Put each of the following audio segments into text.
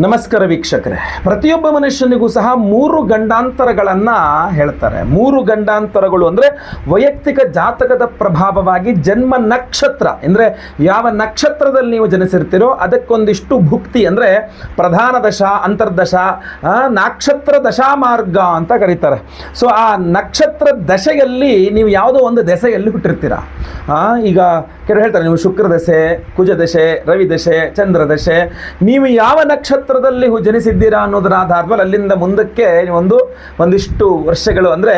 ನಮಸ್ಕಾರ ವೀಕ್ಷಕರೇ, ಪ್ರತಿಯೊಬ್ಬ ಮನುಷ್ಯನಿಗೂ ಸಹ 3 ಗಂಡಾಂತರಗಳನ್ನು ಹೇಳ್ತಾರೆ. 3 ಗಂಡಾಂತರಗಳು ಅಂದರೆ ವೈಯಕ್ತಿಕ ಜಾತಕದ ಪ್ರಭಾವವಾಗಿ ಜನ್ಮ ನಕ್ಷತ್ರ ಅಂದರೆ ಯಾವ ನಕ್ಷತ್ರದಲ್ಲಿ ನೀವು ಜನಿಸಿರ್ತೀರೋ ಅದಕ್ಕೊಂದಿಷ್ಟು ಭುಕ್ತಿ ಅಂದರೆ ಪ್ರಧಾನ ದಶ, ಅಂತರ್ದಶ, ನಕ್ಷತ್ರ ದಶಾಮಾರ್ಗ ಅಂತ ಕರೀತಾರೆ. ಸೊ ಆ ನಕ್ಷತ್ರ ದಶೆಯಲ್ಲಿ ನೀವು ಯಾವುದೋ ಒಂದು ದಶೆಯಲ್ಲಿ ಹುಟ್ಟಿರ್ತೀರ. ಈಗ ಕೆಲವರು ಹೇಳ್ತಾರೆ ನೀವು ಶುಕ್ರ ದಶೆ, ಕುಜ ದಶೆ, ರವಿ ದಶೆ, ಚಂದ್ರ ದಶೆ, ನೀವು ಯಾವ ನಕ್ಷತ್ರದಲ್ಲಿ ಜನಿಸಿದ್ದೀರಾ ಅನ್ನೋದರ ಆಧಾರದಲ್ಲಿ ಅಲ್ಲಿಂದ ಮುಂದಕ್ಕೆ ಒಂದಿಷ್ಟು ವರ್ಷಗಳು ಅಂದರೆ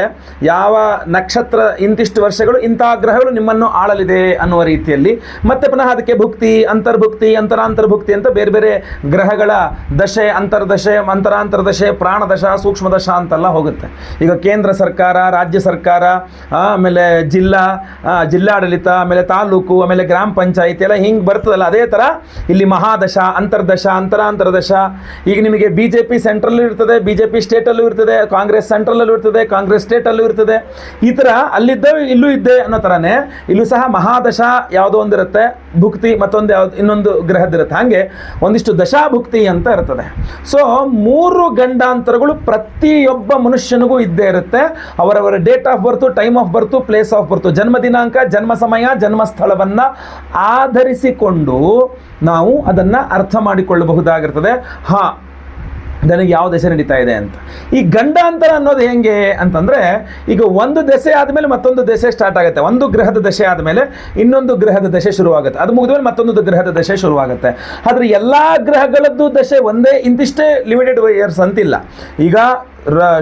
ಯಾವ ನಕ್ಷತ್ರ ಇಂತಿಷ್ಟು ವರ್ಷಗಳು ಇಂಥ ಗ್ರಹಗಳು ನಿಮ್ಮನ್ನು ಆಳಲಿದೆ ಅನ್ನುವ ರೀತಿಯಲ್ಲಿ ಮತ್ತೆ ಪುನಃ ಅದಕ್ಕೆ ಭುಕ್ತಿ, ಅಂತರ್ಭುಕ್ತಿ, ಅಂತರಾಂತರ್ಭುಕ್ತಿ ಅಂತ ಬೇರೆ ಬೇರೆ ಗ್ರಹಗಳ ದಶೆ, ಅಂತರ್ದಶೆ, ಅಂತರಾಂತರ್ದಶೆ, ಪ್ರಾಣದಶ, ಸೂಕ್ಷ್ಮದಶ ಅಂತೆಲ್ಲ ಹೋಗುತ್ತೆ. ಈಗ ಕೇಂದ್ರ ಸರ್ಕಾರ, ರಾಜ್ಯ ಸರ್ಕಾರ, ಆಮೇಲೆ ಜಿಲ್ಲಾಡಳಿತ, ಆಮೇಲೆ ತಾಲೂಕು, ಆಮೇಲೆ ಗ್ರಾಮ ಪಂಚಾಯಿತಿ ಎಲ್ಲ ಹಿಂಗೆ ಬರ್ತದಲ್ಲ, ಅದೇ ಥರ ಇಲ್ಲಿ ಮಹಾದಶ, ಅಂತರ್ದಶ, ಅಂತರಾಂತರದಶ. ಈಗ ನಿಮಗೆ BJP ಸೆಂಟ್ರಲ್ಲೂ ಇರ್ತದೆ, BJP ಸ್ಟೇಟಲ್ಲೂ ಇರ್ತದೆ, ಕಾಂಗ್ರೆಸ್ ಸೆಂಟ್ರಲ್ಲೂ ಇರ್ತದೆ, ಕಾಂಗ್ರೆಸ್ ಸ್ಟೇಟಲ್ಲೂ ಇರ್ತದೆ. ಈ ಥರ ಅಲ್ಲಿದ್ದೆ ಇಲ್ಲೂ ಇದ್ದೆ ಅನ್ನೋ ಥರನೇ ಇಲ್ಲೂ ಸಹ ಮಹಾದಶ ಯಾವುದೋ ಒಂದಿರುತ್ತೆ, ಭುಕ್ತಿ ಮತ್ತೊಂದು ಇನ್ನೊಂದು ಗ್ರಹದಿರುತ್ತೆ. ಹಾಗೆ ಒಂದಿಷ್ಟು ದಶಾಭುಕ್ತಿ ಅಂತ ಇರ್ತದೆ. ಸೊ 3 ಗಂಡಾಂತರಗಳು ಪ್ರತಿಯೊಬ್ಬ ಮನುಷ್ಯನಿಗೂ ಇದ್ದೇ ಇರುತ್ತೆ. ಅವರವರ date of birth, time of birth, place of birth, ಜನ್ಮ ದಿನಾಂಕ, ಜನ್ಮ ಸಮಯ, ಜನ್ಮ ಸ್ಥಳವನ್ನು ಆಧರಿಸಿಕೊಂಡು ನಾವು ಅದನ್ನು ಅರ್ಥ ಮಾಡಿಕೊಳ್ಳಬಹುದಾಗಿರ್ತದೆ. ನನಗೆ ಯಾವ ದಶೆ ನಡೀತಾ ಇದೆ ಅಂತ. ಈ ಗಂಡಾಂತರ ಅನ್ನೋದು ಹೆಂಗೆ ಅಂತಂದರೆ, ಈಗ ಒಂದು ದಶೆ ಆದಮೇಲೆ ಮತ್ತೊಂದು ದಶೆ ಸ್ಟಾರ್ಟ್ ಆಗುತ್ತೆ. ಒಂದು ಗ್ರಹದ ದಶೆ ಆದಮೇಲೆ ಇನ್ನೊಂದು ಗ್ರಹದ ದಶೆ ಶುರುವಾಗುತ್ತೆ. ಅದು ಮುಗಿದ್ಮೇಲೆ ಮತ್ತೊಂದು ಗ್ರಹದ ದಶೆ ಶುರುವಾಗುತ್ತೆ. ಆದರೆ ಎಲ್ಲ ಗ್ರಹಗಳದ್ದು ದಶೆ ಒಂದೇ, ಇಂತಿಷ್ಟೇ ಲಿಮಿಟೆಡ್ ಇಯರ್ಸ್ ಅಂತಿಲ್ಲ. ಈಗ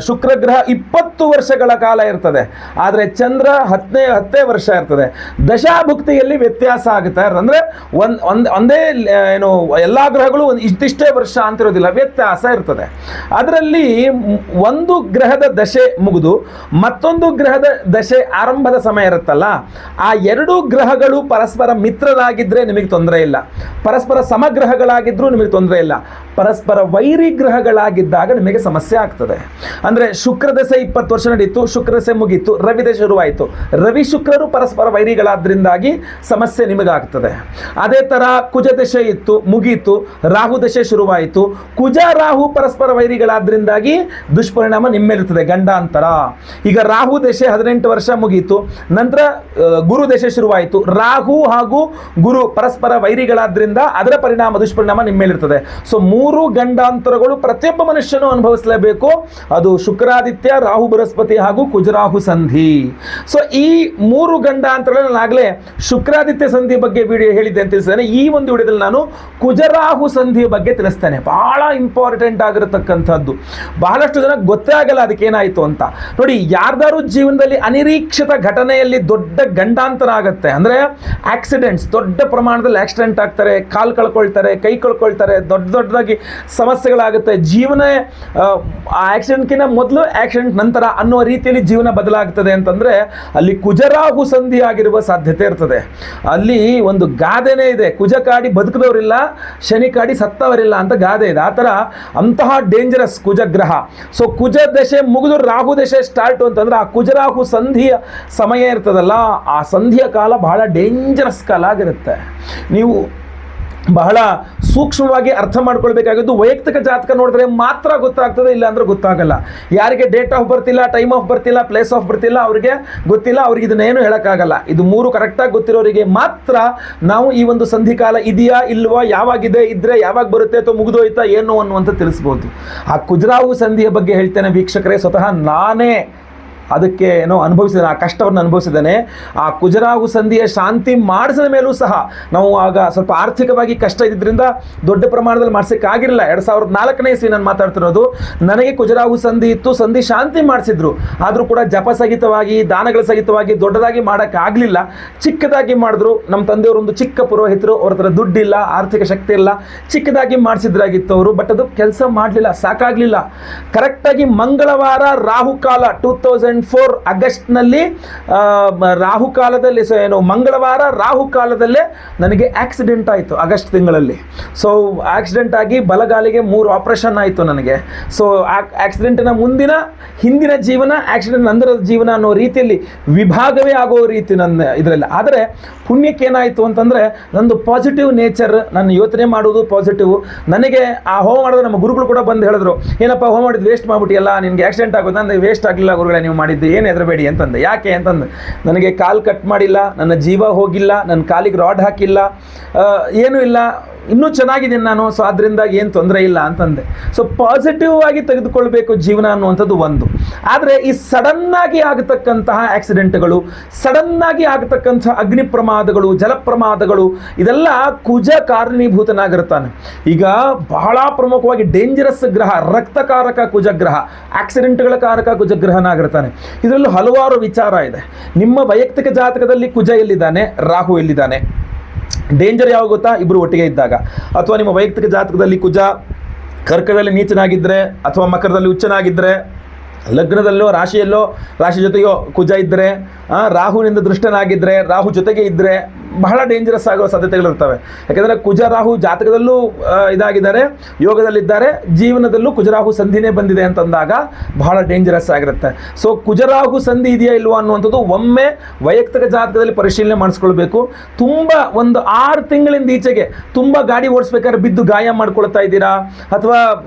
ಶುಕ್ರ ಗ್ರಹ 20 ವರ್ಷಗಳ ಕಾಲ ಇರ್ತದೆ, ಆದರೆ ಚಂದ್ರ 10 ವರ್ಷ ಇರ್ತದೆ. ದಶಾಭುಕ್ತಿಯಲ್ಲಿ ವ್ಯತ್ಯಾಸ ಆಗುತ್ತೆ. ಅಂದರೆ ಒಂದೇ ಏನು ಎಲ್ಲ ಗ್ರಹಗಳು ಇಷ್ಟಿಷ್ಟೇ ವರ್ಷ ಅಂತಿರೋದಿಲ್ಲ, ವ್ಯತ್ಯಾಸ ಇರ್ತದೆ. ಅದರಲ್ಲಿ ಒಂದು ಗ್ರಹದ ದಶೆ ಮುಗಿದು ಮತ್ತೊಂದು ಗ್ರಹದ ದಶೆ ಆರಂಭದ ಸಮಯ ಇರುತ್ತಲ್ಲ, ಆ 2 ಗ್ರಹಗಳು ಪರಸ್ಪರ ಮಿತ್ರರಾಗಿದ್ದರೆ ನಿಮಗೆ ತೊಂದರೆ ಇಲ್ಲ, ಪರಸ್ಪರ ಸಮಗ್ರಹಗಳಾಗಿದ್ದರೂ ನಿಮಗೆ ತೊಂದರೆ ಇಲ್ಲ. ಪರಸ್ಪರ ವೈರಿ ಗ್ರಹಗಳಾಗಿದ್ದಾಗ ನಿಮಗೆ ಸಮಸ್ಯೆ ಆಗ್ತದೆ. ಅಂದರೆ ಶುಕ್ರ ದಶೆ 20 ವರ್ಷ ನಡೀತು, ಶುಕ್ರ ದಶೆ ಮುಗೀತು, ರವಿ ದಶೆ ಶುರುವಾಯಿತು, ರವಿ ಶುಕ್ರರು ಪರಸ್ಪರ ವೈರಿಗಳಾದ್ರಿಂದಾಗಿ ಸಮಸ್ಯೆ ನಿಮಗಾಗ್ತದೆ. ಅದೇ ಥರ ಕುಜ ದಶೆ ಇತ್ತು, ಮುಗೀತು, ರಾಹು ದಶೆ ಶುರುವಾಯಿತು, ಕುಜ ರಾಹು ಪರಸ್ಪರ ವೈರಿಗಳಾದ್ರಿಂದಾಗಿ ದುಷ್ಪರಿಣಾಮ ನಿಮ್ಮೇಲಿರ್ತದೆ, ಗಂಡಾಂತರ. ಈಗ ರಾಹು ದಶೆ 18 ವರ್ಷ ಮುಗೀತು, ನಂತರ ಗುರು ದಶೆ ಶುರುವಾಯಿತು, ರಾಹು ಹಾಗೂ ಗುರು ಪರಸ್ಪರ ವೈರಿಗಳಾದ್ರಿಂದ ಅದರ ದುಷ್ಪರಿಣಾಮ ನಿಮ್ಮೇಲಿರ್ತದೆ. ಸೊ 3 ಗಂಡಾಂತರಗಳು ಪ್ರತಿಯೊಬ್ಬ ಮನುಷ್ಯನು ಅನುಭವಿಸಲೇಬೇಕು. ಅದು ಶುಕ್ರಾದಿತ್ಯ, ರಾಹು ಬೃಹಸ್ಪತಿ ಹಾಗೂ ಕುಜರಾಹು ಸಂಧಿ. ಸೊ ಈ 3 ಗಂಡಾಂತರಗಳಲ್ಲಿ ನಾನಾಗಲೇ ಶುಕ್ರಾದಿತ್ಯ ಸಂಧಿ ಬಗ್ಗೆ ವಿಡಿಯೋ ಹೇಳಿದ್ದೆ ಅಂತ ತಿಳಿಸ್ತೇನೆ. ಈ ಒಂದು ವಿಡಿಯೋದಲ್ಲಿ ನಾನು ಕುಜರಾಹು ಸಂಧಿಯ ಬಗ್ಗೆ ತಿಳಿಸ್ತೇನೆ. ಬಹಳ ಇಂಪಾರ್ಟೆಂಟ್ ಆಗಿರತಕ್ಕಂಥದ್ದು. ಬಹಳಷ್ಟು ಜನ ಗೊತ್ತೇ ಆಗಲ್ಲ ಅದಕ್ಕೇನಾಯಿತು ಅಂತ. ನೋಡಿ, ಯಾರ್ದಾರು ಜೀವನದಲ್ಲಿ ಅನಿರೀಕ್ಷಿತ ಘಟನೆಯಲ್ಲಿ ದೊಡ್ಡ ಗಂಡಾಂತರ ಆಗುತ್ತೆ, ಅಂದರೆ ಆಕ್ಸಿಡೆಂಟ್ಸ್, ದೊಡ್ಡ ಪ್ರಮಾಣದಲ್ಲಿ ಆಕ್ಸಿಡೆಂಟ್ ಆಗ್ತಾರೆ, ಕಾಲು ಕಳ್ಕೊಳ್ತಾರೆ, ಕೈ ಕಳ್ಕೊಳ್ತಾರೆ, ದೊಡ್ಡದಾಗಿ ಸಮಸ್ಯೆಗಳಾಗುತ್ತೆ. ಜೀವನ ಆಕ್ಸಿಡೆಂಟ್ಗಿಂತ ಮೊದಲು, ಆಕ್ಸಿಡೆಂಟ್ ನಂತರ ಅನ್ನುವ ರೀತಿಯಲ್ಲಿ ಜೀವನ ಬದಲಾಗ್ತದೆ ಅಂತಂದರೆ ಅಲ್ಲಿ ಕುಜರಾಹು ಸಂಧಿ ಆಗಿರುವ ಸಾಧ್ಯತೆ ಇರ್ತದೆ. ಅಲ್ಲಿ ಒಂದು ಗಾದೆನೇ ಇದೆ, ಕುಜ ಕಾಡಿ ಬದುಕಿದವರಿಲ್ಲ, ಶನಿ ಕಾಡಿ ಸತ್ತವರಿಲ್ಲ ಅಂತ ಗಾದೆ ಇದೆ. ಆ ಥರ ಅಂತಹ ಡೇಂಜರಸ್ ಕುಜಗ್ರಹ. ಸೊ ಕುಜ ದಶೆ ಮುಗಿದು ರಾಹು ದಶೆ ಸ್ಟಾರ್ಟು ಅಂತಂದ್ರೆ ಆ ಕುಜರಾಹು ಸಂಧಿಯ ಸಮಯ ಇರ್ತದಲ್ಲ, ಆ ಸಂಧಿಯ ಕಾಲ ಬಹಳ ಡೇಂಜರಸ್ ಕಾಲ ಆಗಿರುತ್ತೆ. ನೀವು ಬಹಳ ಸೂಕ್ಷ್ಮವಾಗಿ ಅರ್ಥ ಮಾಡ್ಕೊಳ್ಬೇಕಾಗಿದ್ದು ವೈಯಕ್ತಿಕ ಜಾತಕ ನೋಡಿದ್ರೆ ಮಾತ್ರ ಗೊತ್ತಾಗ್ತದೆ, ಇಲ್ಲ ಅಂದ್ರೆ ಗೊತ್ತಾಗಲ್ಲ. ಯಾರಿಗೆ ಡೇಟ್ ಆಫ್ ಬರ್ತ್ ಇಲ್ಲ, ಟೈಮ್ ಆಫ್ ಬರ್ತ್ ಇಲ್ಲ, ಪ್ಲೇಸ್ ಆಫ್ ಬರ್ತ್ ಇಲ್ಲ, ಅವರಿಗೆ ಗೊತ್ತಿಲ್ಲ, ಅವ್ರಿಗೆ ಇದನ್ನೇನು ಹೇಳೋಕ್ಕಾಗಲ್ಲ. ಇದು 3 ಕರೆಕ್ಟಾಗಿ ಗೊತ್ತಿರೋರಿಗೆ ಮಾತ್ರ ನಾವು ಈ ಒಂದು ಸಂಧಿಕಾಲ ಇದೆಯಾ ಇಲ್ವಾ, ಯಾವಾಗಿದೆ, ಇದ್ರೆ ಯಾವಾಗ ಬರುತ್ತೆ ಅಥವಾ ಮುಗಿದೋಯ್ತಾ ಏನು ಅನ್ನುವಂಥ ತಿಳಿಸ್ಬೋದು. ಆ ಕುಜರಾಹು ಸಂಧಿಯ ಬಗ್ಗೆ ಹೇಳ್ತೇನೆ ವೀಕ್ಷಕರೇ. ಸ್ವತಃ ನಾನೇ ಅದಕ್ಕೆ ಅನುಭವಿಸಿದ್ದೇನೆ, ಆ ಕಷ್ಟವನ್ನು ಅನುಭವಿಸಿದ್ದೇನೆ. ಆ ಕುಜರಾಹು ಸಂಧಿಯ ಶಾಂತಿ ಮಾಡಿಸಿದ ಮೇಲೂ ಸಹ ನಾವು ಆಗ ಸ್ವಲ್ಪ ಆರ್ಥಿಕವಾಗಿ ಕಷ್ಟ ಇದ್ದಿದ್ದರಿಂದ ದೊಡ್ಡ ಪ್ರಮಾಣದಲ್ಲಿ ಮಾಡಿಸೋಕ್ಕಾಗಿರಲಿಲ್ಲ. 2004ನೇ ಇಸ್ವಿ ನಾನು ಮಾತಾಡ್ತಿರೋದು. ನನಗೆ ಕುಜರಾಹು ಸಂಧಿ ಇತ್ತು, ಸಂಧಿ ಶಾಂತಿ ಮಾಡಿಸಿದ್ರು, ಆದರೂ ಕೂಡ ಜಪ ಸಹಿತವಾಗಿ, ದಾನಗಳ ಸಹಿತವಾಗಿ ದೊಡ್ಡದಾಗಿ ಮಾಡೋಕ್ಕಾಗಲಿಲ್ಲ. ಚಿಕ್ಕದಾಗಿ ಮಾಡಿದ್ರು. ನಮ್ಮ ತಂದೆಯವರೊಂದು ಚಿಕ್ಕ ಪುರೋಹಿತರು, ಅವ್ರ ಹತ್ರ ದುಡ್ಡಿಲ್ಲ, ಆರ್ಥಿಕ ಶಕ್ತಿ ಇಲ್ಲ, ಚಿಕ್ಕದಾಗಿ ಮಾಡಿಸಿದ್ರಾಗಿತ್ತು ಅವರು. ಬಟ್ ಅದು ಕೆಲಸ ಮಾಡಲಿಲ್ಲ, ಸಾಕಾಗಲಿಲ್ಲ. ಕರೆಕ್ಟಾಗಿ ಮಂಗಳವಾರ ರಾಹುಕಾಲ 2000 2004 ಆಗಸ್ಟ್ನಲ್ಲಿ ರಾಹುಕಾಲದಲ್ಲಿ ಏನು ಮಂಗಳವಾರ ರಾಹುಕಾಲದಲ್ಲೇ ನನಗೆ ಆಕ್ಸಿಡೆಂಟ್ ಆಯಿತು ಆಗಸ್ಟ್ ತಿಂಗಳಲ್ಲಿ. ಸೊ ಆಕ್ಸಿಡೆಂಟ್ ಆಗಿ ಬಲಗಾಲಿಗೆ 3 ಆಪ್ರೇಷನ್ ಆಯಿತು ನನಗೆ. ಸೊ ಆಕ್ಸಿಡೆಂಟಿನ ಹಿಂದಿನ ಜೀವನ, ಆಕ್ಸಿಡೆಂಟ್ ನಂತರದ ಜೀವನ ಅನ್ನೋ ರೀತಿಯಲ್ಲಿ ವಿಭಾಗವೇ ಆಗೋ ರೀತಿ ನನ್ನ ಇದರಲ್ಲಿ. ಆದರೆ ಪುಣ್ಯಕ್ಕೆ ಏನಾಯಿತು ಅಂತಂದರೆ, ನಂದು ಪಾಸಿಟಿವ್ ನೇಚರ್, ನಾನು ಯೋಚನೆ ಮಾಡೋದು ಪಾಸಿಟಿವ್. ನನಗೆ ಆ ಹೋಮ ಮಾಡಿದ್ರೆ ನಮ್ಮ ಗುರುಗಳು ಕೂಡ ಬಂದು ಹೇಳಿದ್ರು, ಏನಪ್ಪ ಹೋಮ ಮಾಡಿದ್ದು ವೇಸ್ಟ್ ಮಾಡಿಬಿಟ್ಟಿಯಲ್ಲ, ನಿನಗೆ ಆಕ್ಸಿಡೆಂಟ್ ಆಗೋದು. ಅಂದರೆ ವೇಸ್ಟ್ ಆಗಲಿಲ್ಲ ಗುರುಗಳೇ, ನೀವು ಮಾಡಿದ್ದು, ಏನು ಹೆದರಬೇಡಿ ಅಂತಂದೆ. ಯಾಕೆ ಅಂತಂದು, ನನಗೆ ಕಾಲು ಕಟ್ ಮಾಡಿಲ್ಲ, ನನ್ನ ಜೀವ ಹೋಗಿಲ್ಲ, ನನ್ನ ಕಾಲಿಗೆ ರಾಡ್ ಹಾಕಿಲ್ಲ, ಏನೂ ಇಲ್ಲ, ಇನ್ನೂ ಚೆನ್ನಾಗಿದ್ದೀನಿ ನಾನು. ಸೊ ಅದರಿಂದ ಏನು ತೊಂದರೆ ಇಲ್ಲ ಅಂತಂದೆ. ಸೊ ಪಾಸಿಟಿವ್ ಆಗಿ ತೆಗೆದುಕೊಳ್ಬೇಕು ಜೀವನ ಅನ್ನುವಂಥದ್ದು ಒಂದು. ಆದರೆ ಈ ಸಡನ್ನಾಗಿ ಆಗತಕ್ಕಂತಹ ಆಕ್ಸಿಡೆಂಟ್ಗಳು, ಸಡನ್ನಾಗಿ ಆಗತಕ್ಕಂಥ ಅಗ್ನಿ ಪ್ರಮಾದಗಳು, ಜಲ ಪ್ರಮಾದಗಳು, ಇದೆಲ್ಲ ಕುಜ ಕಾರಣೀಭೂತನಾಗಿರ್ತಾನೆ. ಈಗ ಬಹಳ ಪ್ರಮುಖವಾಗಿ ಡೇಂಜರಸ್ ಗ್ರಹ, ರಕ್ತಕಾರಕ ಕುಜಗ್ರಹ, ಆಕ್ಸಿಡೆಂಟ್ಗಳ ಕಾರಕ ಕುಜಗ್ರಹನಾಗಿರ್ತಾನೆ. ಇದರಲ್ಲೂ ಹಲವಾರು ವಿಚಾರ ಇದೆ. ನಿಮ್ಮ ವೈಯಕ್ತಿಕ ಜಾತಕದಲ್ಲಿ ಕುಜ ಎಲ್ಲಿದ್ದಾನೆ, ರಾಹು ಎಲ್ಲಿದ್ದಾನೆ, ಡೇಂಜರ್ ಯಾವಾಗ ಗೊತ್ತಾ, ಇಬ್ಬರು ಒಟ್ಟಿಗೆ ಇದ್ದಾಗ. ಅಥವಾ ನಿಮ್ಮ ವೈಯಕ್ತಿಕ ಜಾತಕದಲ್ಲಿ ಕುಜ ಕರ್ಕದಲ್ಲಿ ನೀಚನಾಗಿದ್ದರೆ, ಅಥವಾ ಮಕರದಲ್ಲಿ ಉಚ್ಚನಾಗಿದ್ದರೆ, ಲಗ್ನದಲ್ಲೋ ರಾಶಿ ಜೊತೆಗೋ ಕುಜ ಇದ್ದರೆ, ರಾಹುವಿನಿಂದ ದೃಷ್ಟನಾಗಿದ್ದರೆ, ರಾಹು ಜೊತೆಗೆ ಇದ್ದರೆ ಬಹಳ ಡೇಂಜರಸ್ ಆಗೋ ಸಾಧ್ಯತೆಗಳಿರ್ತವೆ. ಯಾಕೆಂದರೆ ಕುಜರಾಹು ಜಾತಕದಲ್ಲೂ ಇದಾಗಿದ್ದಾರೆ, ಯೋಗದಲ್ಲಿದ್ದಾರೆ, ಜೀವನದಲ್ಲೂ ಕುಜರಾಹು ಸಂಧಿನೇ ಬಂದಿದೆ ಅಂತಂದಾಗ ಬಹಳ ಡೇಂಜರಸ್ ಆಗಿರುತ್ತೆ. ಸೊ ಕುಜರಾಹು ಸಂಧಿ ಇದೆಯಾ ಇಲ್ವಾ ಅನ್ನುವಂಥದ್ದು ಒಮ್ಮೆ ವೈಯಕ್ತಿಕ ಜಾತಕದಲ್ಲಿ ಪರಿಶೀಲನೆ ಮಾಡಿಸ್ಕೊಳ್ಬೇಕು. ತುಂಬ ಒಂದು 6 ತಿಂಗಳಿಂದ ಈಚೆಗೆ ತುಂಬ ಗಾಡಿ ಓಡಿಸ್ಬೇಕಾದ್ರೆ ಬಿದ್ದು ಗಾಯ ಮಾಡ್ಕೊಳ್ತಾ ಇದ್ದೀರಾ, ಅಥವಾ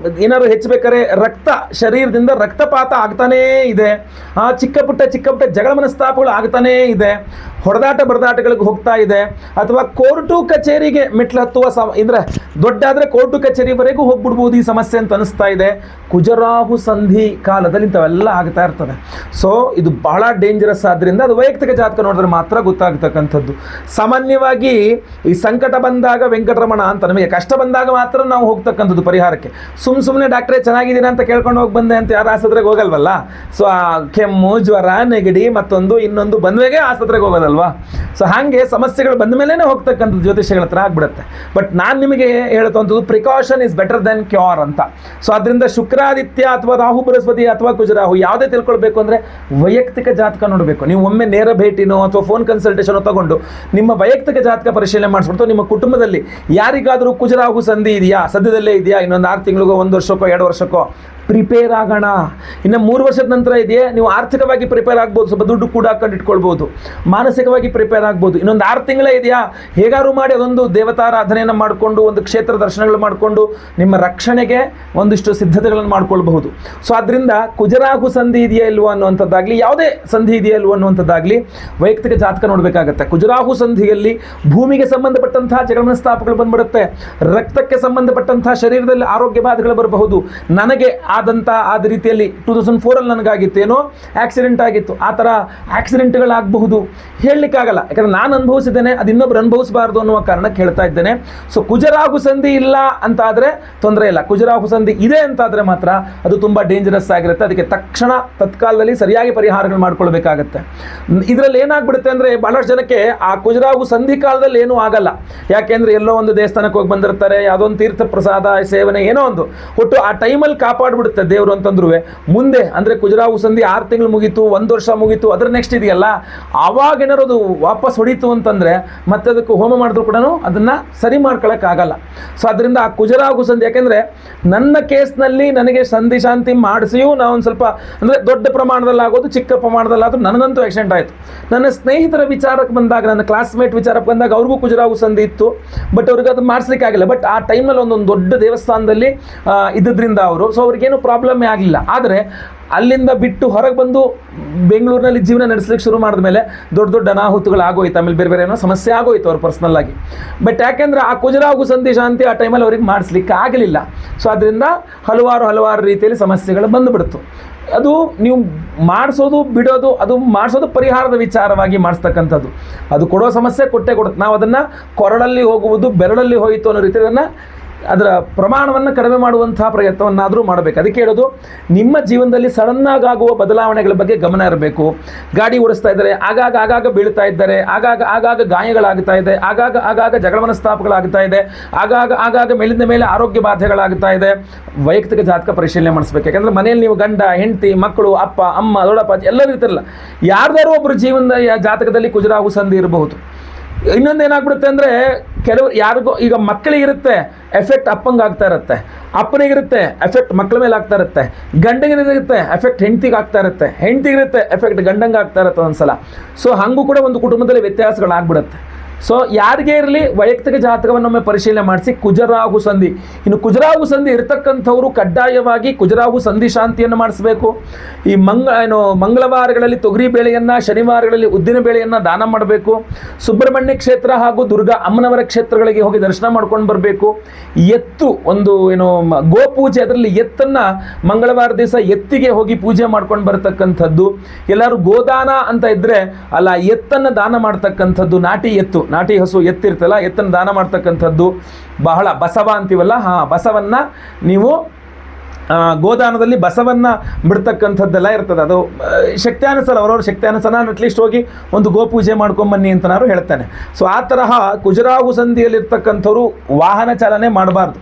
ಏನಾದ್ರು ಹೆಚ್ಚಬೇಕಾದ್ರೆ ಶರೀರದಿಂದ ರಕ್ತಪಾತ ಆಗ್ತಾನೇ ಇದೆ, ಚಿಕ್ಕ ಪುಟ್ಟ ಜಗಳ ಮನಸ್ತಾಪಗಳು ಆಗ್ತಾನೇ ಇದೆ, ಹೊಡೆದಾಟ ಬಡದಾಟಗಳಿಗೆ ಹೋಗ್ತಾ ಇದೆ, ಅಥವಾ ಕೋರ್ಟು ಕಚೇರಿಗೆ ಮೆಟ್ಲು ಹತ್ತುವ ಅಂದರೆ ದೊಡ್ಡಾದರೆ ಕೋರ್ಟು ಕಚೇರಿವರೆಗೂ ಹೋಗ್ಬಿಡ್ಬೋದು ಈ ಸಮಸ್ಯೆ ಅಂತ ಅನಿಸ್ತಾ ಇದೆ. ಕುಜರಾಹು ಸಂಧಿ ಕಾಲದಲ್ಲಿ ಇಂಥವೆಲ್ಲ ಆಗ್ತಾ ಇರ್ತದೆ. ಸೊ ಇದು ಬಹಳ ಡೇಂಜರಸ್ ಆದ್ದರಿಂದ ಅದು ವೈಯಕ್ತಿಕ ಜಾತಕ ನೋಡಿದ್ರೆ ಮಾತ್ರ ಗೊತ್ತಾಗ್ತಕ್ಕಂಥದ್ದು. ಸಾಮಾನ್ಯವಾಗಿ ಈ ಸಂಕಟ ಬಂದಾಗ ವೆಂಕಟರಮಣ ಅಂತ, ನಮಗೆ ಕಷ್ಟ ಬಂದಾಗ ಮಾತ್ರ ನಾವು ಹೋಗ್ತಕ್ಕಂಥದ್ದು ಪರಿಹಾರಕ್ಕೆ. ಸುಮ್ಮನೆ ಡಾಕ್ಟ್ರೇ ಚೆನ್ನಾಗಿದ್ದೀರಾ ಅಂತ ಕೇಳ್ಕೊಂಡು ಹೋಗಿ ಬಂದೆ ಅಂತ ಯಾರು ಆಸ್ಪತ್ರೆಗೆ ಹೋಗಲ್ವಲ್ಲ. ಸೊ ಆ ಕೆಮ್ಮು, ಜ್ವರ, ನೆಗಡಿ, ಮತ್ತೊಂದು ಇನ್ನೊಂದು ಬಂದ್ಮೇಲೆ ಆಸ್ಪತ್ರೆಗೆ ಹೋಗೋದಲ್ವಾ. ಸೊ ಹಾಗೆ ಸಮಸ್ಯೆಗಳು ಬಂದ ಮೇಲೇ ಹೋಗ್ತಕ್ಕಂಥದ್ದು ಜ್ಯೋತಿಷಿಗಳ ಹತ್ರ ಆಗ್ಬಿಡುತ್ತೆ. ಬಟ್ ನಾನು ನಿಮಗೆ ಹೇಳುವಂಥದ್ದು precaution is better then cure ಅಂತ. ಸೊ ಅದರಿಂದ ಶುಕ್ರಾದಿತ್ಯ ಅಥವಾ ರಾಹು ಬೃಹಸ್ಪತಿ ಅಥವಾ ಕುಜರಾಹು ಯಾವುದೇ ತಿಳ್ಕೊಳ್ಬೇಕು ಅಂದರೆ ವೈಯಕ್ತಿಕ ಜಾತಕ ನೋಡಬೇಕು. ನೀವು ಒಮ್ಮೆ ನೇರ ಭೇಟಿನೋ ಅಥವಾ ಫೋನ್ ಕನ್ಸಲ್ಟೇಷನೋ ತಗೊಂಡು ನಿಮ್ಮ ವೈಯಕ್ತಿಕ ಜಾತಕ ಪರಿಶೀಲನೆ ಮಾಡಿಸ್ಬಿಟ್ಟು ನಿಮ್ಮ ಕುಟುಂಬದಲ್ಲಿ ಯಾರಿಗಾದರೂ ಕುಜರಾಹು ಸಂಧಿ ಇದೆಯಾ, ಸದ್ಯದಲ್ಲೇ ಇದೆಯಾ, ಇನ್ನೊಂದು 6 ತಿಂಗಳಿಗೋ 1 ವರ್ಷಕ್ಕೋ 2 ವರ್ಷಕ್ಕೋ ಪ್ರಿಪೇರ್ ಆಗೋಣ. ಇನ್ನು 3 ವರ್ಷದ ನಂತರ ಇದೆಯೇ, ನೀವು ಆರ್ಥಿಕವಾಗಿ ಪ್ರಿಪೇರ್ ಆಗ್ಬೋದು, ಸ್ವಲ್ಪ ದುಡ್ಡು ಕೂಡ ಹಾಕೊಂಡು ಇಟ್ಕೊಳ್ಬೋದು, ಮಾನಸಿಕವಾಗಿ ಪ್ರಿಪೇರ್ ಆಗ್ಬೋದು. ಇನ್ನೊಂದು 6 ತಿಂಗಳೇ ಇದೆಯಾ, ಹೇಗಾರು ಮಾಡಿ ಅದೊಂದು ದೇವತಾರಾಧನೆಯನ್ನು ಮಾಡಿಕೊಂಡು, ಒಂದು ಕ್ಷೇತ್ರ ದರ್ಶನಗಳು ಮಾಡಿಕೊಂಡು ನಿಮ್ಮ ರಕ್ಷಣೆಗೆ ಒಂದಿಷ್ಟು ಸಿದ್ಧತೆಗಳನ್ನು ಮಾಡ್ಕೊಳ್ಬಹುದು. ಸೊ ಅದರಿಂದ ಕುಜರಾಹು ಸಂಧಿ ಇದೆಯಾ ಇಲ್ವೋ ಅನ್ನುವಂಥದ್ದಾಗಲಿ, ಯಾವುದೇ ಸಂಧಿ ಇದೆಯಾ ಇಲ್ವೋ ಅನ್ನುವಂಥದ್ದಾಗಲಿ ವೈಯಕ್ತಿಕ ಜಾತಕ ನೋಡಬೇಕಾಗತ್ತೆ. ಕುಜರಾಹು ಸಂಧಿಯಲ್ಲಿ ಭೂಮಿಗೆ ಸಂಬಂಧಪಟ್ಟಂತಹ ಜಗಳಮನಸ್ತಾಪಗಳು ಬಂದ್ಬಿಡುತ್ತೆ, ರಕ್ತಕ್ಕೆ ಸಂಬಂಧಪಟ್ಟಂತಹ ಶರೀರದಲ್ಲಿ ಆರೋಗ್ಯ ಬಾಧೆಗಳು ಬರಬಹುದು. ನನಗೆ ಆದ ರೀತಿಯಲ್ಲಿ 2004 ನನಗಾಗಿತ್ತೇನೋ ಆಕ್ಸಿಡೆಂಟ್ ಆಗಿತ್ತು, ಆ ಥರ ಆಕ್ಸಿಡೆಂಟ್ಗಳಾಗಬಹುದು, ಹೇಳಲಿಕ್ಕಾಗಲ್ಲ. ಯಾಕಂದರೆ ನಾನು ಅನುಭವಿಸಿದ್ದೇನೆ, ಅದು ಇನ್ನೊಬ್ರು ಅನುಭವಿಸಬಾರ್ದು ಅನ್ನುವ ಕಾರಣಕ್ಕೆ ಹೇಳ್ತಾ ಇದ್ದೇನೆ. ಸೊ ಕುಜರಾಹು ಸಂಧಿ ಇಲ್ಲ ಅಂತಾದರೆ ತೊಂದರೆ ಇಲ್ಲ, ಕುಜರಾಹು ಸಂಧಿ ಇದೆ ಅಂತಾದರೆ ಮಾತ್ರ ಅದು ತುಂಬ ಡೇಂಜರಸ್ ಆಗಿರುತ್ತೆ. ಅದಕ್ಕೆ ತತ್ಕಾಲದಲ್ಲಿ ಸರಿಯಾಗಿ ಪರಿಹಾರಗಳು ಮಾಡ್ಕೊಳ್ಬೇಕಾಗತ್ತೆ. ಇದರಲ್ಲಿ ಏನಾಗ್ಬಿಡುತ್ತೆ ಅಂದರೆ, ಬಹಳಷ್ಟು ಜನಕ್ಕೆ ಆ ಕುಜರಾಹು ಸಂಧಿ ಕಾಲದಲ್ಲಿ ಏನೂ ಆಗಲ್ಲ. ಯಾಕೆಂದರೆ ಎಲ್ಲೋ ಒಂದು ದೇವಸ್ಥಾನಕ್ಕೆ ಹೋಗಿ ಬಂದಿರ್ತಾರೆ, ಯಾವುದೋ ಒಂದು ತೀರ್ಥ ಪ್ರಸಾದ ಸೇವನೆ ಏನೋ ಒಂದು, ಒಟ್ಟು ಆ ಟೈಮಲ್ಲಿ ಕಾಪಾಡ್ಬಿಡುತ್ತೆ ದೇವರು ಅಂತಂದ್ರು. ಮುಂದೆ ಅಂದರೆ ಕುಜರಾಹು ಸಂಧಿ 6 ತಿಂಗಳು ಮುಗೀತು, 1 ವರ್ಷ ಮುಗೀತು, ಅದರ ನೆಕ್ಸ್ಟ್ ಇದೆಯಲ್ಲ, ಆವಾಗ ಏನಾರು ಅದು ವಾಪಸ್ ಹೊಡೀತು ಅಂತಂದರೆ ಮತ್ತೆ ಅದಕ್ಕೆ ಹೋಮ ಮಾಡಿದ್ರು ಕೂಡ ಅದನ್ನು ಸರಿ ಮಾಡ್ಕೊಳ್ಳೋಕ್ಕಾಗಲ್ಲ. ಸೊ ಅದರಿಂದ ಆ ಕುಜರಾಹು ಸಂಧಿ, ಯಾಕೆಂದರೆ ನನ್ನ ಕೇಸ್ನಲ್ಲಿ ನನಗೆ ಸಂಧಿ ಶಾಂತಿ ಮಾಡಿಸಿಯೂ ನಾವು ಒಂದು ಸ್ವಲ್ಪ ಅಂದರೆ ದೊಡ್ಡ ಪ್ರಮಾಣದಲ್ಲಿ ಆಗೋದು, ಚಿಕ್ಕ ಪ್ರಮಾಣದಲ್ಲಾದರೂ ನನಗಂತೂ ಆಕ್ಸಿಡೆಂಟ್ ಆಯಿತು. ನನ್ನ ಸ್ನೇಹಿತರ ವಿಚಾರಕ್ಕೆ ಬಂದಾಗ, ನನ್ನ ಕ್ಲಾಸ್ಮೇಟ್ ವಿಚಾರಕ್ಕೆ ಬಂದಾಗ ಅವ್ರಿಗೂ ಕುಜರಾಹು ಸಂಧಿ ಇತ್ತು, ಬಟ್ ಅವ್ರಿಗೆ ಅದು ಮಾಡಿಸ್ಲಿಕ್ಕೆ ಆಗಿಲ್ಲ. ಬಟ್ ಆ ಟೈಮಲ್ಲಿ ಒಂದೊಂದು ದೊಡ್ಡ ದೇವಸ್ಥಾನದಲ್ಲಿ ಇದ್ದಿದ್ದರಿಂದ ಅವರು, ಸೊ ಅವ್ರಿಗೇನು ಪ್ರಾಬ್ಲಮ್ಮೇ ಆಗಲಿಲ್ಲ. ಆದರೆ ಅಲ್ಲಿಂದ ಬಿಟ್ಟು ಹೊರಗೆ ಬಂದು ಬೆಂಗಳೂರಿನಲ್ಲಿ ಜೀವನ ನಡೆಸಲಿಕ್ಕೆ ಶುರು ಮಾಡಿದ ಮೇಲೆ ದೊಡ್ಡ ಅನಾಹುತಗಳು ಆಗೋಯ್ತು, ಆಮೇಲೆ ಬೇರೆ ಏನೋ ಸಮಸ್ಯೆ ಆಗೋಯ್ತು ಅವ್ರು ಪರ್ಸ್ನಲ್ ಆಗಿ. ಬಟ್ ಯಾಕೆಂದರೆ ಆ ಕುಜರಾಹು ಸಂಧಿ ಶಾಂತಿ ಆ ಟೈಮಲ್ಲಿ ಅವ್ರಿಗೆ ಮಾಡಿಸ್ಲಿಕ್ಕೆ ಆಗಲಿಲ್ಲ. ಸೊ ಅದರಿಂದ ಹಲವಾರು ರೀತಿಯಲ್ಲಿ ಸಮಸ್ಯೆಗಳು ಬಂದುಬಿಡ್ತು. ಅದು ನೀವು ಮಾಡಿಸೋದು ಬಿಡೋದು, ಅದು ಮಾಡಿಸೋದು ಪರಿಹಾರದ ವಿಚಾರವಾಗಿ ಮಾಡಿಸ್ತಕ್ಕಂಥದ್ದು. ಅದು ಕೊಡೋ ಸಮಸ್ಯೆ ಕೊಟ್ಟೇ ಕೊಡುತ್ತೆ. ನಾವು ಅದನ್ನು ಕೊರಳಲ್ಲಿ ಹೋಗುವುದು ಬೆರಳಲ್ಲಿ ಹೋಯಿತು ಅನ್ನೋ ರೀತಿ ಅದನ್ನು ಅದರ ಪ್ರಮಾಣವನ್ನು ಕಡಿಮೆ ಮಾಡುವಂತಹ ಪ್ರಯತ್ನವನ್ನಾದರೂ ಮಾಡಬೇಕು. ಅದಕ್ಕೆ ಹೇಳೋದು, ನಿಮ್ಮ ಜೀವನದಲ್ಲಿ ಸಡನ್ನಾಗಿ ಆಗುವ ಬದಲಾವಣೆಗಳ ಬಗ್ಗೆ ಗಮನ ಇರಬೇಕು. ಗಾಡಿ ಓಡಿಸ್ತಾ ಇದ್ದಾರೆ, ಆಗಾಗ ಬೀಳ್ತಾ ಇದ್ದಾರೆ, ಆಗಾಗ ಗಾಯಗಳಾಗ್ತಾ ಇದೆ, ಆಗಾಗ ಜಗಳ ಮನಸ್ತಾಪಗಳಾಗ್ತಾ ಇದೆ, ಆಗಾಗ ಮೇಲಿಂದ ಮೇಲೆ ಆರೋಗ್ಯ ಬಾಧೆಗಳಾಗ್ತಾ ಇದೆ. ವೈಯಕ್ತಿಕ ಜಾತಕ ಪರಿಶೀಲನೆ ಮಾಡಿಸ್ಬೇಕು. ಯಾಕಂದರೆ ಮನೆಯಲ್ಲಿ ನೀವು ಗಂಡ, ಹೆಂಡತಿ, ಮಕ್ಕಳು, ಅಪ್ಪ, ಅಮ್ಮ, ದೊಡ್ಡಪ್ಪ ಎಲ್ಲರೂ ಇರ್ತಿರಲ್ಲ, ಯಾರ್ದಾರು ಒಬ್ಬರು ಜೀವನದ ಜಾತಕದಲ್ಲಿ ಕುಜರಾಹು ಸಂಧಿ ಇರಬಹುದು. ಇನ್ನೊಂದು ಏನಾಗ್ಬಿಡುತ್ತೆ ಅಂದರೆ, ಕೆಲವರು ಯಾರಿಗೋ ಈಗ ಮಕ್ಕಳಿಗಿರುತ್ತೆ ಎಫೆಕ್ಟ್ ಅಪ್ಪಂಗೆ ಆಗ್ತಾ ಇರುತ್ತೆ, ಅಪ್ಪನಿಗಿರುತ್ತೆ ಎಫೆಕ್ಟ್ ಮಕ್ಕಳ ಮೇಲೆ ಆಗ್ತಾ ಇರುತ್ತೆ, ಗಂಡನಿಗಿರುತ್ತೆ ಎಫೆಕ್ಟ್ ಹೆಂಡ್ತಿಗೆ ಆಗ್ತಾ ಇರುತ್ತೆ, ಹೆಂಡ್ತಿಗಿರುತ್ತೆ ಎಫೆಕ್ಟ್ ಗಂಡಂಗೆ ಆಗ್ತಾ ಇರುತ್ತೆ ಒಂದ್ಸಲ. ಸೊ ಹಾಗೂ ಕೂಡ ಒಂದು ಕುಟುಂಬದಲ್ಲಿ ವ್ಯತ್ಯಾಸಗಳಾಗ್ಬಿಡುತ್ತೆ. ಸೊ ಯಾರಿಗೇ ಇರಲಿ ವೈಯಕ್ತಿಕ ಜಾತಕವನ್ನೊಮ್ಮೆ ಪರಿಶೀಲನೆ ಮಾಡಿಸಿ. ಕುಜರಾಹು ಸಂಧಿ, ಇನ್ನು ಕುಜರಾಹು ಸಂಧಿ ಇರತಕ್ಕಂಥವರು ಕಡ್ಡಾಯವಾಗಿ ಕುಜರಾಹು ಸಂಧಿ ಶಾಂತಿಯನ್ನು ಮಾಡಿಸಬೇಕು. ಈ ಮಂಗಳವಾರಗಳಲ್ಲಿ ತೊಗರಿ ಬೇಳೆಯನ್ನು, ಶನಿವಾರಗಳಲ್ಲಿ ಉದ್ದಿನ ಬೇಳೆಯನ್ನು ದಾನ ಮಾಡಬೇಕು. ಸುಬ್ರಹ್ಮಣ್ಯ ಕ್ಷೇತ್ರ ಹಾಗೂ ದುರ್ಗಾ ಅಮ್ಮನವರ ಕ್ಷೇತ್ರಗಳಿಗೆ ಹೋಗಿ ದರ್ಶನ ಮಾಡ್ಕೊಂಡು ಬರಬೇಕು. ಎತ್ತು ಒಂದು ಗೋಪೂಜೆ, ಅದರಲ್ಲಿ ಎತ್ತನ್ನು ಮಂಗಳವಾರ ದಿವಸ ಎತ್ತಿಗೆ ಹೋಗಿ ಪೂಜೆ ಮಾಡ್ಕೊಂಡು ಬರತಕ್ಕಂಥದ್ದು. ಎಲ್ಲರೂ ಗೋದಾನ ಅಂತ ಇದ್ದರೆ ಅಲ್ಲ, ಎತ್ತನ್ನು ದಾನ ಮಾಡ್ತಕ್ಕಂಥದ್ದು, ನಾಟಿ ಹಸು ಎತ್ತಿರ್ತಲ್ಲ, ಎತ್ತನ್ನು ದಾನ ಮಾಡ್ತಕ್ಕಂಥದ್ದು ಬಹಳ. ಬಸವ ಅಂತೀವಲ್ಲ, ಬಸವನ್ನ ನೀವು ಗೋದಾನದಲ್ಲಿ ಬಸವನ್ನ ಬಿಡ್ತಕ್ಕಂಥದ್ದೆಲ್ಲ ಇರ್ತದೆ. ಅದು ಶಕ್ತ್ಯಾನುಸಾರ, ಅವರವ್ರ ಶಕ್ತ್ಯಾನುಸಾರ ಅಟ್ಲೀಸ್ಟ್ ಹೋಗಿ ಒಂದು ಗೋಪೂಜೆ ಮಾಡ್ಕೊಂಬನ್ನಿ ಅಂತ ನಾನು ಹೇಳ್ತೇನೆ. ಸೊ ಆ ತರಹ ಕುಜರಾಹು ಸಂಧಿಯಲ್ಲಿರ್ತಕ್ಕಂಥವ್ರು ವಾಹನ ಚಾಲನೆ ಮಾಡಬಾರ್ದು.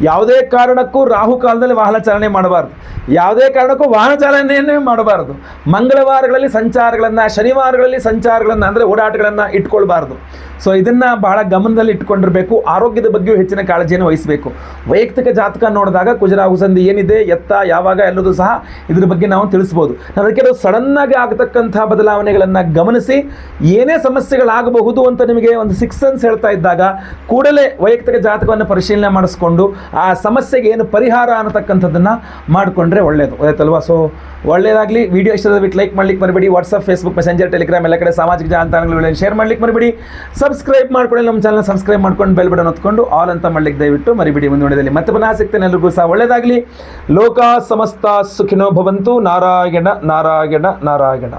ಯಾವುದೇ ಕಾರಣಕ್ಕೂ ರಾಹು ಕಾಲದಲ್ಲಿ ವಾಹನ ಚಾಲನೆ ಮಾಡಬಾರ್ದು, ಯಾವುದೇ ಕಾರಣಕ್ಕೂ ವಾಹನ ಚಾಲನೆಯನ್ನೇ ಮಾಡಬಾರ್ದು. ಮಂಗಳವಾರಗಳಲ್ಲಿ ಸಂಚಾರಗಳನ್ನು, ಶನಿವಾರಗಳಲ್ಲಿ ಸಂಚಾರಗಳನ್ನು ಅಂದರೆ ಓಡಾಟಗಳನ್ನು ಇಟ್ಕೊಳ್ಬಾರ್ದು. ಸೊ ಇದನ್ನು ಬಹಳ ಗಮನದಲ್ಲಿ ಇಟ್ಕೊಂಡಿರಬೇಕು. ಆರೋಗ್ಯದ ಬಗ್ಗೆಯೂ ಹೆಚ್ಚಿನ ಕಾಳಜಿಯನ್ನು ವಹಿಸಬೇಕು. ವೈಯಕ್ತಿಕ ಜಾತಕ ನೋಡಿದಾಗ ಕುಜರಾಹು ಸಂಧಿ ಏನಿದೆ, ಎತ್ತ, ಯಾವಾಗ ಎಲ್ಲದೂ ಸಹ ಇದ್ರ ಬಗ್ಗೆ ನಾವು ತಿಳಿಸ್ಬೋದು. ಅದಕ್ಕೆ ಸಡನ್ನಾಗಿ ಆಗತಕ್ಕಂಥ ಬದಲಾವಣೆಗಳನ್ನು ಗಮನಿಸಿ ಏನೇ ಸಮಸ್ಯೆಗಳಾಗಬಹುದು ಅಂತ ನಿಮಗೆ ಒಂದು 6 ಸೆನ್ಸ್ ಹೇಳ್ತಾ ಇದ್ದಾಗ ಕೂಡಲೇ ವೈಯಕ್ತಿಕ ಜಾತಕವನ್ನು ಪರಿಶೀಲನೆ ಮಾಡಿಸ್ಕೊಂಡು ಆ ಸಮಸ್ಯೆಗೆ ಏನು ಪರಿಹಾರ ಅನ್ನತಕ್ಕಂಥದ್ದನ್ನು ಮಾಡಿಕೊಂಡ್ರೆ ಒಳ್ಳೆಯದು, ಆಯ್ತಲ್ವಾ? ಸೊ ಒಳ್ಳೆಯದಾಗಲಿ. ವಿಡಿಯೋ ಇಷ್ಟದ ಬಿಟ್ಟು ಲೈಕ್ ಮಾಡ್ಲಿಕ್ಕೆ ಮರಿಬೇಡಿ. ವಾಟ್ಸಪ್, ಫೇಸ್ಬುಕ್, ಮೆಸೆಂಜರ್, ಟೆಲಿಗ್ರಾಮ್ ಎಲ್ಲ ಕಡೆ ಸಾಮಾಜಿಕ ಜಾಲತಾಣಗಳಲ್ಲಿ ಶೇರ್ ಮಾಡ್ಲಿಕ್ಕೆ ಮರಿಬೇಡಿ. ಸಬ್ಸ್ಕ್ರೈಬ್ ಮಾಡ್ಕೊಳ್ಳಿ, ನಮ್ಮ ಚಾನಲ್ ಸಬ್ಸ್ಕ್ರೈಬ್ ಮಾಡ್ಕೊಂಡು ಬೆಲ್ ಬಟನ್ ಹೊತ್ಕೊಂಡು ಆಲ್ ಅಂತ ಮಾಡ್ಲಿಕ್ಕೆ ದಯವಿಟ್ಟು ಮರಿಬೇಡಿ. ಮುಂದಿನದಲ್ಲಿ ಮತ್ತೆ ಪುನಃ ಸಿಗ್ತೇನೆ. ಎಲ್ಲರಿಗೂ ಸಹ ಒಳ್ಳೆಯದಾಗಲಿ. ಲೋಕ ಸಮಸ್ತ ಸುಖಿನೋ ಭವಂತು. ನಾರಾಯಣ ನಾರಾಯಣ ನಾರಾಯಣ.